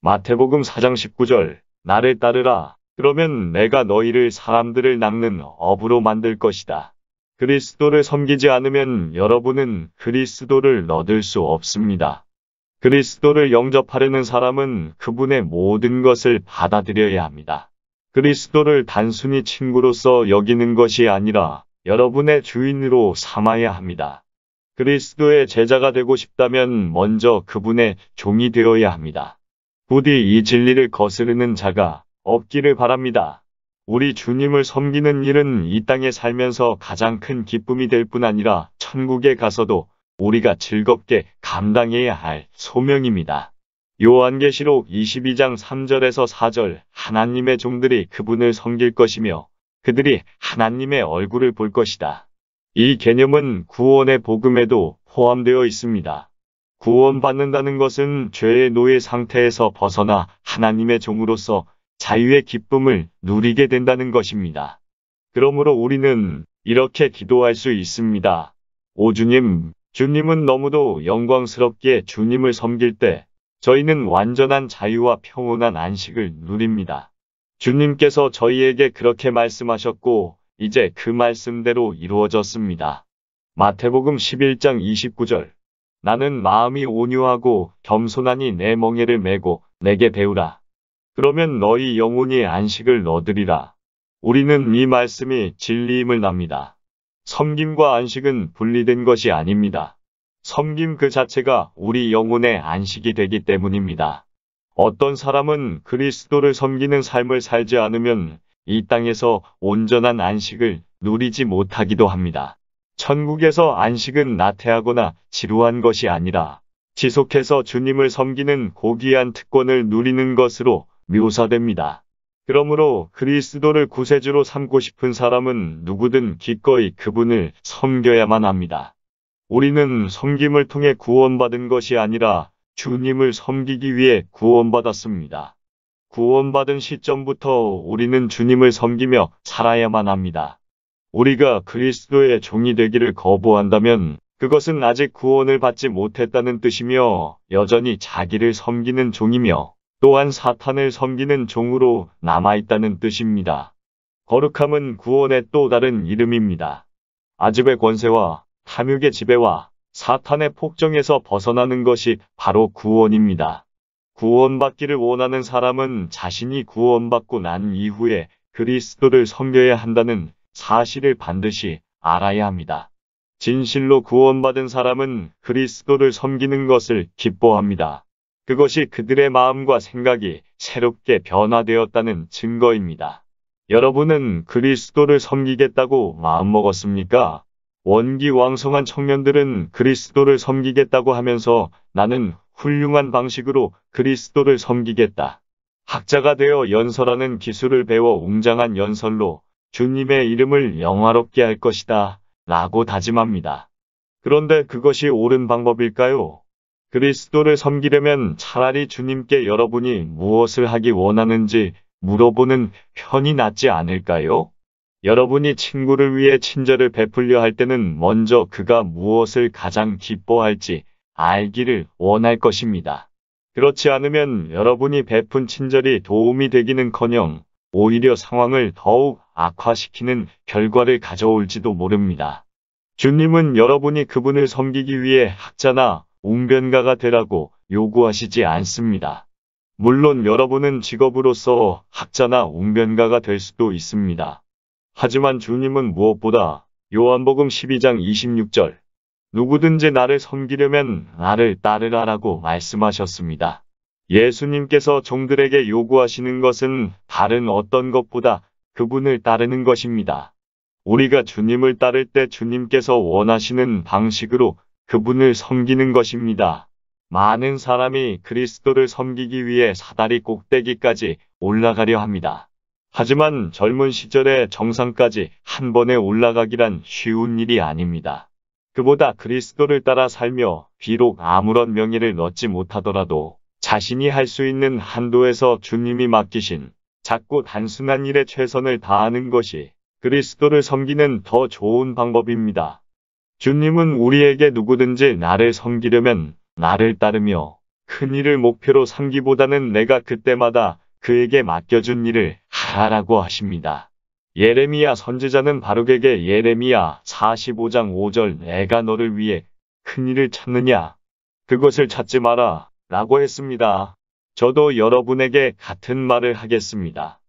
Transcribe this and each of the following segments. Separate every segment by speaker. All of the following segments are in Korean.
Speaker 1: 마태복음 4장 19절 나를 따르라. 그러면 내가 너희를 사람들을 낚는 어부로 만들 것이다. 그리스도를 섬기지 않으면 여러분은 그리스도를 얻을 수 없습니다. 그리스도를 영접하려는 사람은 그분의 모든 것을 받아들여야 합니다. 그리스도를 단순히 친구로서 여기는 것이 아니라 여러분의 주인으로 삼아야 합니다. 그리스도의 제자가 되고 싶다면 먼저 그분의 종이 되어야 합니다. 부디 이 진리를 거스르는 자가 없기를 바랍니다. 우리 주님을 섬기는 일은 이 땅에 살면서 가장 큰 기쁨이 될 뿐 아니라 천국에 가서도 우리가 즐겁게 감당해야 할 소명입니다. 요한계시록 22장 3절에서 4절 하나님의 종들이 그분을 섬길 것이며 그들이 하나님의 얼굴을 볼 것이다. 이 개념은 구원의 복음에도 포함되어 있습니다. 구원받는다는 것은 죄의 노예 상태에서 벗어나 하나님의 종으로서 자유의 기쁨을 누리게 된다는 것입니다. 그러므로 우리는 이렇게 기도할 수 있습니다. 오 주님, 주님은 너무도 영광스럽게 주님을 섬길 때 저희는 완전한 자유와 평온한 안식을 누립니다. 주님께서 저희에게 그렇게 말씀하셨고 이제 그 말씀대로 이루어졌습니다. 마태복음 11장 29절 나는 마음이 온유하고 겸손하니 내 멍에를 메고 내게 배우라. 그러면 너희 영혼이 안식을 얻으리라. 우리는 이 말씀이 진리임을 납니다. 섬김과 안식은 분리된 것이 아닙니다. 섬김 그 자체가 우리 영혼의 안식이 되기 때문입니다. 어떤 사람은 그리스도를 섬기는 삶을 살지 않으면 이 땅에서 온전한 안식을 누리지 못하기도 합니다. 천국에서 안식은 나태하거나 지루한 것이 아니라 지속해서 주님을 섬기는 고귀한 특권을 누리는 것으로 묘사됩니다. 그러므로 그리스도를 구세주로 삼고 싶은 사람은 누구든 기꺼이 그분을 섬겨야만 합니다. 우리는 섬김을 통해 구원받은 것이 아니라 주님을 섬기기 위해 구원받았습니다. 구원받은 시점부터 우리는 주님을 섬기며 살아야만 합니다. 우리가 그리스도의 종이 되기를 거부한다면 그것은 아직 구원을 받지 못했다는 뜻이며 여전히 자기를 섬기는 종이며 또한 사탄을 섬기는 종으로 남아있다는 뜻입니다. 거룩함은 구원의 또 다른 이름입니다. 아집의 권세와 탐욕의 지배와 사탄의 폭정에서 벗어나는 것이 바로 구원입니다. 구원받기를 원하는 사람은 자신이 구원받고 난 이후에 그리스도를 섬겨야 한다는 사실을 반드시 알아야 합니다. 진실로 구원받은 사람은 그리스도를 섬기는 것을 기뻐합니다. 그것이 그들의 마음과 생각이 새롭게 변화되었다는 증거입니다. 여러분은 그리스도를 섬기겠다고 마음먹었습니까? 원기왕성한 청년들은 그리스도를 섬기겠다고 하면서 나는 훌륭한 방식으로 그리스도를 섬기겠다. 학자가 되어 연설하는 기술을 배워 웅장한 연설로 주님의 이름을 영화롭게 할 것이다 라고 다짐합니다. 그런데 그것이 옳은 방법일까요? 그리스도를 섬기려면 차라리 주님께 여러분이 무엇을 하기 원하는지 물어보는 편이 낫지 않을까요? 여러분이 친구를 위해 친절을 베풀려 할 때는 먼저 그가 무엇을 가장 기뻐할지 알기를 원할 것입니다. 그렇지 않으면 여러분이 베푼 친절이 도움이 되기는커녕 오히려 상황을 더욱 악화시키는 결과를 가져올지도 모릅니다. 주님은 여러분이 그분을 섬기기 위해 학자나 웅변가가 되라고 요구하시지 않습니다. 물론 여러분은 직업으로서 학자나 웅변가가 될 수도 있습니다. 하지만 주님은 무엇보다 요한복음 12장 26절 누구든지 나를 섬기려면 나를 따르라라고 말씀하셨습니다. 예수님께서 종들에게 요구하시는 것은 다른 어떤 것보다 그분을 따르는 것입니다. 우리가 주님을 따를 때 주님께서 원하시는 방식으로 그분을 섬기는 것입니다. 많은 사람이 그리스도를 섬기기 위해 사다리 꼭대기까지 올라가려 합니다. 하지만 젊은 시절의 정상까지 한 번에 올라가기란 쉬운 일이 아닙니다. 그보다 그리스도를 따라 살며 비록 아무런 명예를 얻지 못하더라도 자신이 할 수 있는 한도에서 주님이 맡기신 작고 단순한 일에 최선을 다하는 것이 그리스도를 섬기는 더 좋은 방법입니다. 주님은 우리에게 누구든지 나를 섬기려면 나를 따르며 큰 일을 목표로 삼기보다는 내가 그때마다 그에게 맡겨준 일을 하라고 하십니다. 예레미야 선지자는 바룩에게 예레미야 45장 5절 내가 너를 위해 큰 일을 찾느냐? 그것을 찾지 마라 라고 했습니다. 저도 여러분에게 같은 말을 하겠습니다.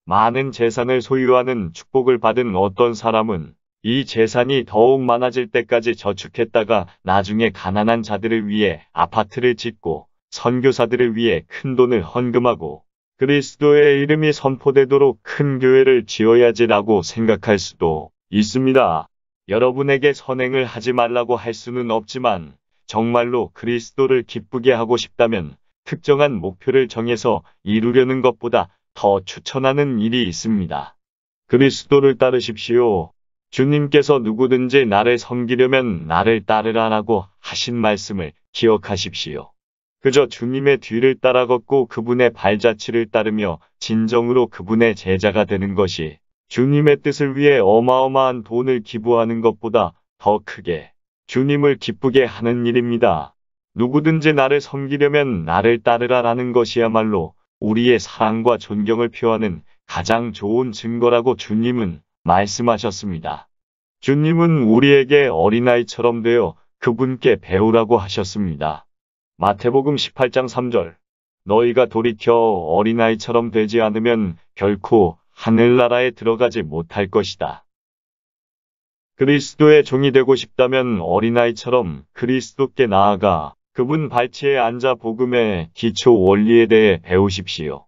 Speaker 1: 많은 재산을 소유하는 축복을 받은 어떤 사람은 이 재산이 더욱 많아질 때까지 저축했다가 나중에 가난한 자들을 위해 아파트를 짓고 선교사들을 위해 큰 돈을 헌금하고 그리스도의 이름이 선포되도록 큰 교회를 지어야지라고 생각할 수도 있습니다. 여러분에게 선행을 하지 말라고 할 수는 없지만 정말로 그리스도를 기쁘게 하고 싶다면 특정한 목표를 정해서 이루려는 것보다 더 추천하는 일이 있습니다. 그리스도를 따르십시오. 주님께서 누구든지 나를 섬기려면 나를 따르라라고 하신 말씀을 기억하십시오. 그저 주님의 뒤를 따라 걷고 그분의 발자취를 따르며 진정으로 그분의 제자가 되는 것이 주님의 뜻을 위해 어마어마한 돈을 기부하는 것보다 더 크게 주님을 기쁘게 하는 일입니다. 누구든지 나를 섬기려면 나를 따르라라는 것이야말로 우리의 사랑과 존경을 표하는 가장 좋은 증거라고 주님은 말씀하셨습니다. 주님은 우리에게 어린아이처럼 되어 그분께 배우라고 하셨습니다. 마태복음 18장 3절 너희가 돌이켜 어린아이처럼 되지 않으면 결코 하늘나라에 들어가지 못할 것이다. 그리스도의 종이 되고 싶다면 어린아이처럼 그리스도께 나아가 그분 발치에 앉아 복음의 기초 원리에 대해 배우십시오.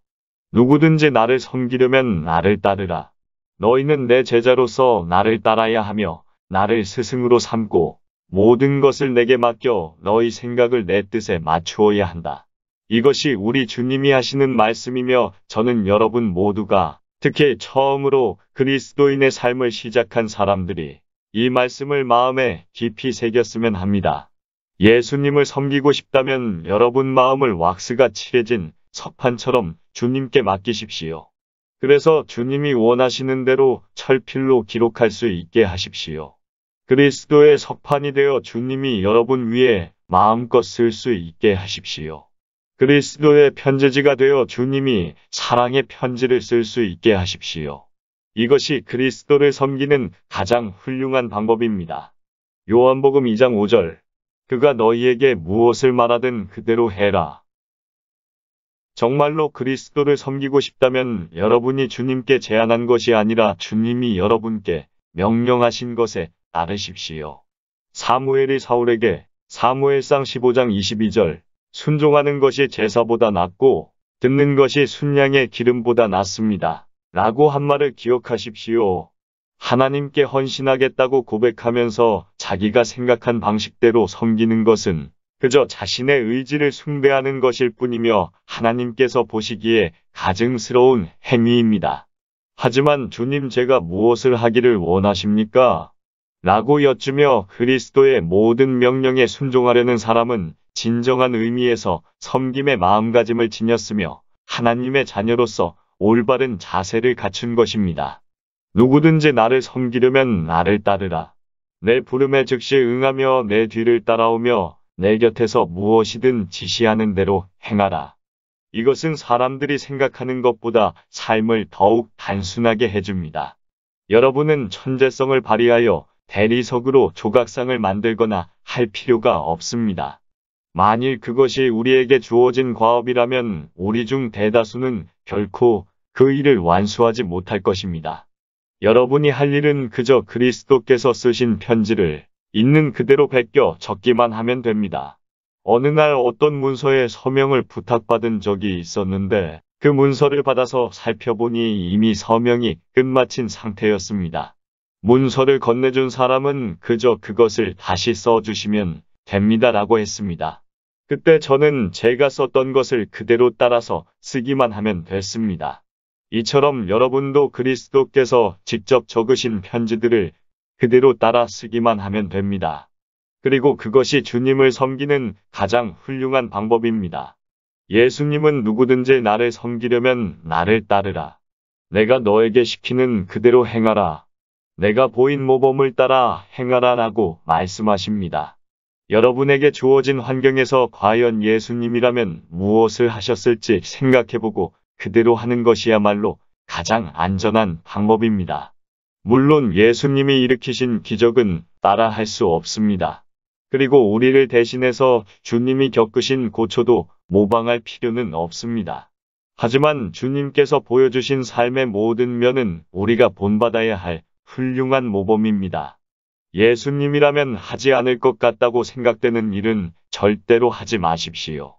Speaker 1: 누구든지 나를 섬기려면 나를 따르라. 너희는 내 제자로서 나를 따라야 하며 나를 스승으로 삼고 모든 것을 내게 맡겨 너희 생각을 내 뜻에 맞추어야 한다. 이것이 우리 주님이 하시는 말씀이며 저는 여러분 모두가 특히 처음으로 그리스도인의 삶을 시작한 사람들이 이 말씀을 마음에 깊이 새겼으면 합니다. 예수님을 섬기고 싶다면 여러분 마음을 왁스가 칠해진 석판처럼 주님께 맡기십시오. 그래서 주님이 원하시는 대로 철필로 기록할 수 있게 하십시오. 그리스도의 석판이 되어 주님이 여러분 위에 마음껏 쓸 수 있게 하십시오. 그리스도의 편지지가 되어 주님이 사랑의 편지를 쓸 수 있게 하십시오. 이것이 그리스도를 섬기는 가장 훌륭한 방법입니다. 요한복음 2장 5절 그가 너희에게 무엇을 말하든 그대로 해라. 정말로 그리스도를 섬기고 싶다면 여러분이 주님께 제안한 것이 아니라 주님이 여러분께 명령하신 것에 따르십시오. 사무엘이 사울에게 사무엘상 15장 22절 순종하는 것이 제사보다 낫고 듣는 것이 순양의 기름보다 낫습니다. 라고 한 말을 기억하십시오. 하나님께 헌신하겠다고 고백하면서 자기가 생각한 방식대로 섬기는 것은 그저 자신의 의지를 숭배하는 것일 뿐이며 하나님께서 보시기에 가증스러운 행위입니다. 하지만 주님 제가 무엇을 하기를 원하십니까? 라고 여쭈며 그리스도의 모든 명령에 순종하려는 사람은 진정한 의미에서 섬김의 마음가짐을 지녔으며 하나님의 자녀로서 올바른 자세를 갖춘 것입니다. 누구든지 나를 섬기려면 나를 따르라. 내 부름에 즉시 응하며 내 뒤를 따라오며 내 곁에서 무엇이든 지시하는 대로 행하라. 이것은 사람들이 생각하는 것보다 삶을 더욱 단순하게 해줍니다. 여러분은 천재성을 발휘하여 대리석으로 조각상을 만들거나 할 필요가 없습니다. 만일 그것이 우리에게 주어진 과업이라면 우리 중 대다수는 결코 그 일을 완수하지 못할 것입니다. 여러분이 할 일은 그저 그리스도께서 쓰신 편지를 있는 그대로 베껴 적기만 하면 됩니다. 어느 날 어떤 문서에 서명을 부탁받은 적이 있었는데 그 문서를 받아서 살펴보니 이미 서명이 끝마친 상태였습니다. 문서를 건네준 사람은 그저 그것을 다시 써주시면 됩니다라고 했습니다. 그때 저는 제가 썼던 것을 그대로 따라서 쓰기만 하면 됐습니다. 이처럼 여러분도 그리스도께서 직접 적으신 편지들을 그대로 따라 쓰기만 하면 됩니다. 그리고 그것이 주님을 섬기는 가장 훌륭한 방법입니다. 예수님은 누구든지 나를 섬기려면 나를 따르라. 내가 너에게 시키는 그대로 행하라. 내가 보인 모범을 따라 행하라라고 말씀하십니다. 여러분에게 주어진 환경에서 과연 예수님이라면 무엇을 하셨을지 생각해보고 그대로 하는 것이야말로 가장 안전한 방법입니다. 물론 예수님이 일으키신 기적은 따라할 수 없습니다. 그리고 우리를 대신해서 주님이 겪으신 고초도 모방할 필요는 없습니다. 하지만 주님께서 보여주신 삶의 모든 면은 우리가 본받아야 할 훌륭한 모범입니다. 예수님이라면 하지 않을 것 같다고 생각되는 일은 절대로 하지 마십시오.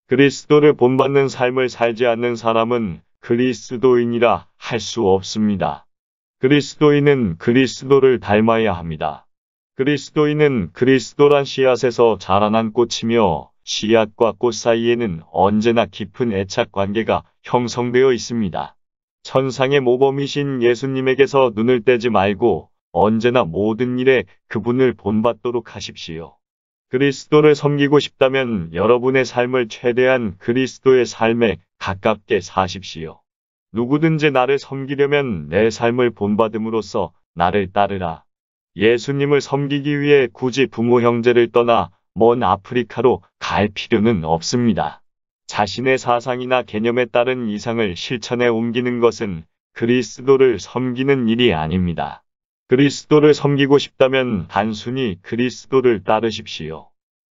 Speaker 1: 그리스도를 본받는 삶을 살지 않는 사람은 그리스도인이라 할 수 없습니다. 그리스도인은 그리스도를 닮아야 합니다. 그리스도인은 그리스도란 씨앗에서 자라난 꽃이며 씨앗과 꽃 사이에는 언제나 깊은 애착 관계가 형성되어 있습니다. 천상의 모범이신 예수님에게서 눈을 떼지 말고 언제나 모든 일에 그분을 본받도록 하십시오. 그리스도를 섬기고 싶다면 여러분의 삶을 최대한 그리스도의 삶에 가깝게 사십시오. 누구든지 나를 섬기려면 내 삶을 본받음으로써 나를 따르라. 예수님을 섬기기 위해 굳이 부모 형제를 떠나 먼 아프리카로 갈 필요는 없습니다. 자신의 사상이나 개념에 따른 이상을 실천에 옮기는 것은 그리스도를 섬기는 일이 아닙니다. 그리스도를 섬기고 싶다면 단순히 그리스도를 따르십시오.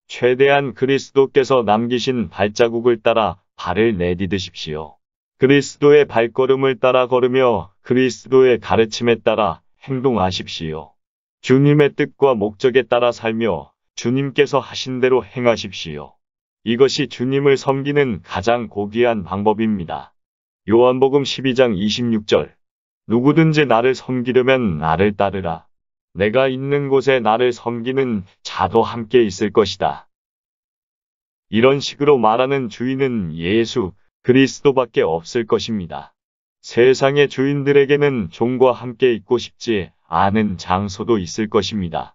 Speaker 1: 최대한 그리스도께서 남기신 발자국을 따라 발을 내디디십시오. 그리스도의 발걸음을 따라 걸으며 그리스도의 가르침에 따라 행동하십시오. 주님의 뜻과 목적에 따라 살며 주님께서 하신 대로 행하십시오. 이것이 주님을 섬기는 가장 고귀한 방법입니다. 요한복음 12장 26절. 누구든지 나를 섬기려면 나를 따르라. 내가 있는 곳에 나를 섬기는 자도 함께 있을 것이다. 이런 식으로 말하는 주인은 예수 그리스도밖에 없을 것입니다. 세상의 주인들에게는 종과 함께 있고 싶지 않은 장소도 있을 것입니다.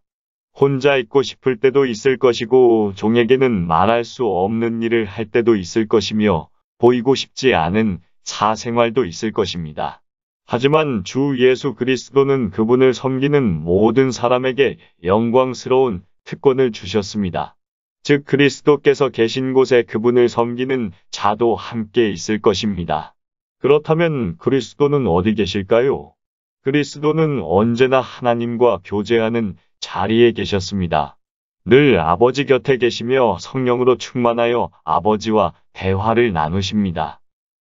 Speaker 1: 혼자 있고 싶을 때도 있을 것이고 종에게는 말할 수 없는 일을 할 때도 있을 것이며 보이고 싶지 않은 사생활도 있을 것입니다. 하지만 주 예수 그리스도는 그분을 섬기는 모든 사람에게 영광스러운 특권을 주셨습니다. 즉 그리스도께서 계신 곳에 그분을 섬기는 자도 함께 있을 것입니다. 그렇다면 그리스도는 어디 계실까요? 그리스도는 언제나 하나님과 교제하는 자리에 계셨습니다. 늘 아버지 곁에 계시며 성령으로 충만하여 아버지와 대화를 나누십니다.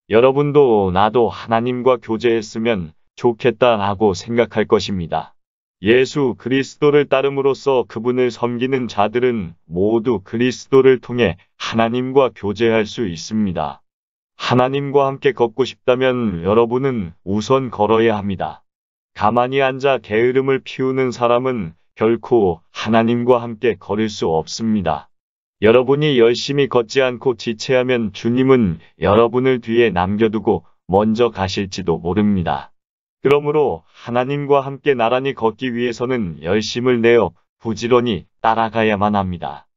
Speaker 1: 여러분도 나도 하나님과 교제했으면 좋겠다라고 생각할 것입니다. 예수 그리스도를 따름으로써 그분을 섬기는 자들은 모두 그리스도를 통해 하나님과 교제할 수 있습니다. 하나님과 함께 걷고 싶다면 여러분은 우선 걸어야 합니다. 가만히 앉아 게으름을 피우는 사람은 결코 하나님과 함께 걸을 수 없습니다. 여러분이 열심히 걷지 않고 지체하면 주님은 여러분을 뒤에 남겨두고 먼저 가실지도 모릅니다. 그러므로 하나님과 함께 나란히 걷기 위해서는 열심을 내어 부지런히 따라가야만 합니다.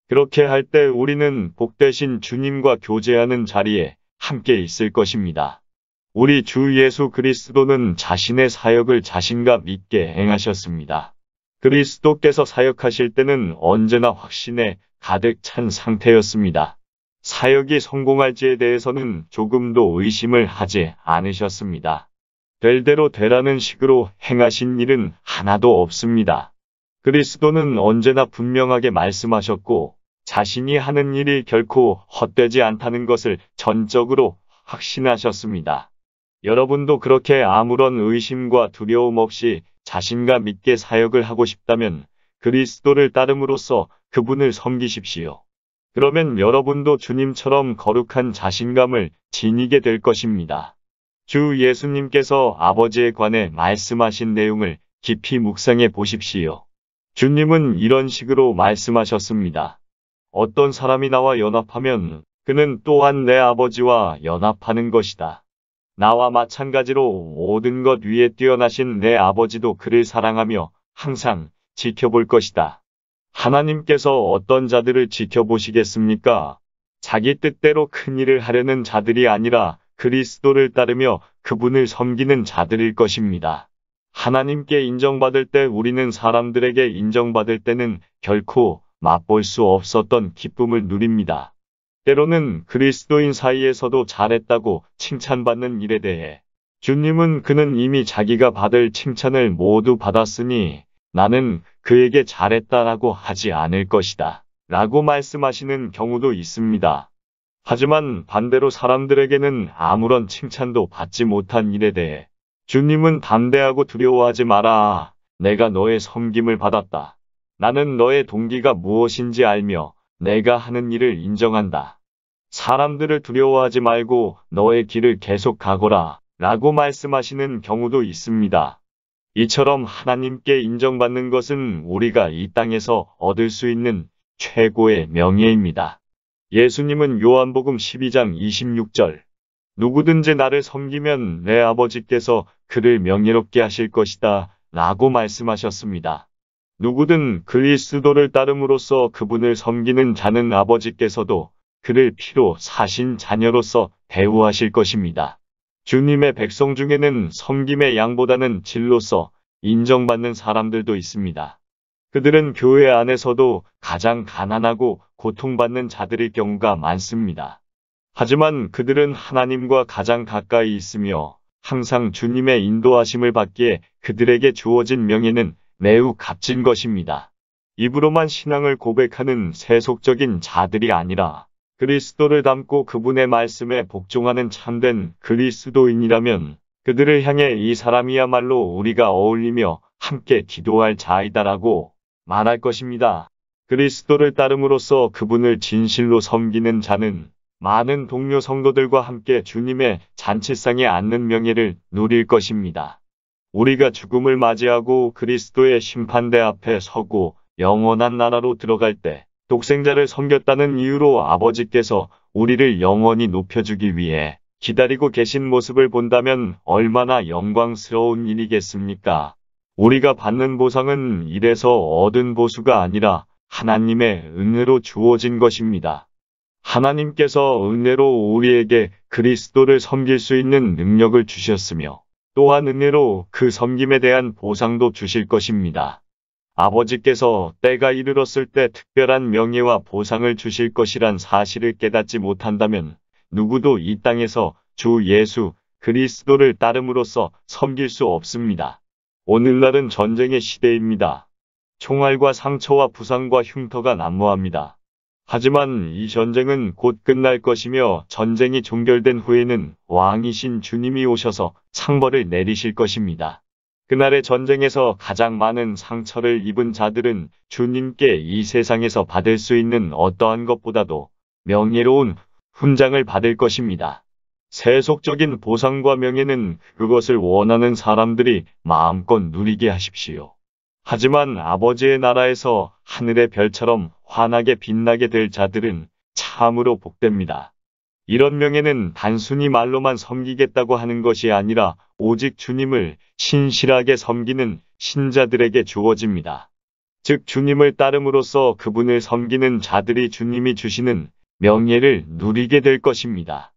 Speaker 1: 그렇게 할 때 우리는 복되신 주님과 교제하는 자리에 함께 있을 것입니다. 우리 주 예수 그리스도는 자신의 사역을 자신감 있게 행하셨습니다. 그리스도께서 사역하실 때는 언제나 확신에 가득 찬 상태였습니다. 사역이 성공할지에 대해서는 조금도 의심을 하지 않으셨습니다. 될 대로 되라는 식으로 행하신 일은 하나도 없습니다. 그리스도는 언제나 분명하게 말씀하셨고 자신이 하는 일이 결코 헛되지 않다는 것을 전적으로 확신하셨습니다. 여러분도 그렇게 아무런 의심과 두려움 없이 자신감 있게 사역을 하고 싶다면 그리스도를 따름으로써 그분을 섬기십시오. 그러면 여러분도 주님처럼 거룩한 자신감을 지니게 될 것입니다. 주 예수님께서 아버지에 관해 말씀하신 내용을 깊이 묵상해 보십시오. 주님은 이런 식으로 말씀하셨습니다. 어떤 사람이 나와 연합하면 그는 또한 내 아버지와 연합하는 것이다. 나와 마찬가지로 모든 것 위에 뛰어나신 내 아버지도 그를 사랑하며 항상 지켜볼 것이다. 하나님께서 어떤 자들을 지켜보시겠습니까? 자기 뜻대로 큰 일을 하려는 자들이 아니라 그리스도를 따르며 그분을 섬기는 자들일 것입니다. 하나님께 인정받을 때 우리는 사람들에게 인정받을 때는 결코 맛볼 수 없었던 기쁨을 누립니다. 때로는 그리스도인 사이에서도 잘했다고 칭찬받는 일에 대해 주님은 그는 이미 자기가 받을 칭찬을 모두 받았으니 나는 그에게 잘했다라고 하지 않을 것이다 라고 말씀하시는 경우도 있습니다. 하지만 반대로 사람들에게는 아무런 칭찬도 받지 못한 일에 대해 주님은 담대하고 두려워하지 마라. 내가 너의 섬김을 받았다. 나는 너의 동기가 무엇인지 알며 내가 하는 일을 인정한다. 사람들을 두려워하지 말고 너의 길을 계속 가거라 라고 말씀하시는 경우도 있습니다. 이처럼 하나님께 인정받는 것은 우리가 이 땅에서 얻을 수 있는 최고의 명예입니다. 예수님은 요한복음 12장 26절 누구든지 나를 섬기면 내 아버지께서 그를 명예롭게 하실 것이다 라고 말씀하셨습니다. 누구든 그리스도를 따름으로써 그분을 섬기는 자는 아버지께서도 그를 피로 사신 자녀로서 대우하실 것입니다. 주님의 백성 중에는 섬김의 양보다는 질로서 인정받는 사람들도 있습니다. 그들은 교회 안에서도 가장 가난하고 고통받는 자들일 경우가 많습니다. 하지만 그들은 하나님과 가장 가까이 있으며 항상 주님의 인도하심을 받기에 그들에게 주어진 명예는 매우 값진 것입니다. 입으로만 신앙을 고백하는 세속적인 자들이 아니라 그리스도를 닮고 그분의 말씀에 복종하는 참된 그리스도인이라면 그들을 향해 이 사람이야말로 우리가 어울리며 함께 기도할 자이다라고 말할 것입니다. 그리스도를 따름으로써 그분을 진실로 섬기는 자는 많은 동료 성도들과 함께 주님의 잔치상에 앉는 명예를 누릴 것입니다. 우리가 죽음을 맞이하고 그리스도의 심판대 앞에 서고 영원한 나라로 들어갈 때 독생자를 섬겼다는 이유로 아버지께서 우리를 영원히 높여주기 위해 기다리고 계신 모습을 본다면 얼마나 영광스러운 일이겠습니까? 우리가 받는 보상은 일에서 얻은 보수가 아니라 하나님의 은혜로 주어진 것입니다. 하나님께서 은혜로 우리에게 그리스도를 섬길 수 있는 능력을 주셨으며 또한 은혜로 그 섬김에 대한 보상도 주실 것입니다. 아버지께서 때가 이르렀을 때 특별한 명예와 보상을 주실 것이란 사실을 깨닫지 못한다면 누구도 이 땅에서 주 예수 그리스도를 따름으로써 섬길 수 없습니다. 오늘날은 전쟁의 시대입니다. 총알과 상처와 부상과 흉터가 난무합니다. 하지만 이 전쟁은 곧 끝날 것이며 전쟁이 종결된 후에는 왕이신 주님이 오셔서 창벌을 내리실 것입니다. 그날의 전쟁에서 가장 많은 상처를 입은 자들은 주님께 이 세상에서 받을 수 있는 어떠한 것보다도 명예로운 훈장을 받을 것입니다. 세속적인 보상과 명예는 그것을 원하는 사람들이 마음껏 누리게 하십시오. 하지만 아버지의 나라에서 하늘의 별처럼 환하게 빛나게 될 자들은 참으로 복됩니다. 이런 명예는 단순히 말로만 섬기겠다고 하는 것이 아니라 오직 주님을 신실하게 섬기는 신자들에게 주어집니다. 즉 주님을 따름으로써 그분을 섬기는 자들이 주님이 주시는 명예를 누리게 될 것입니다.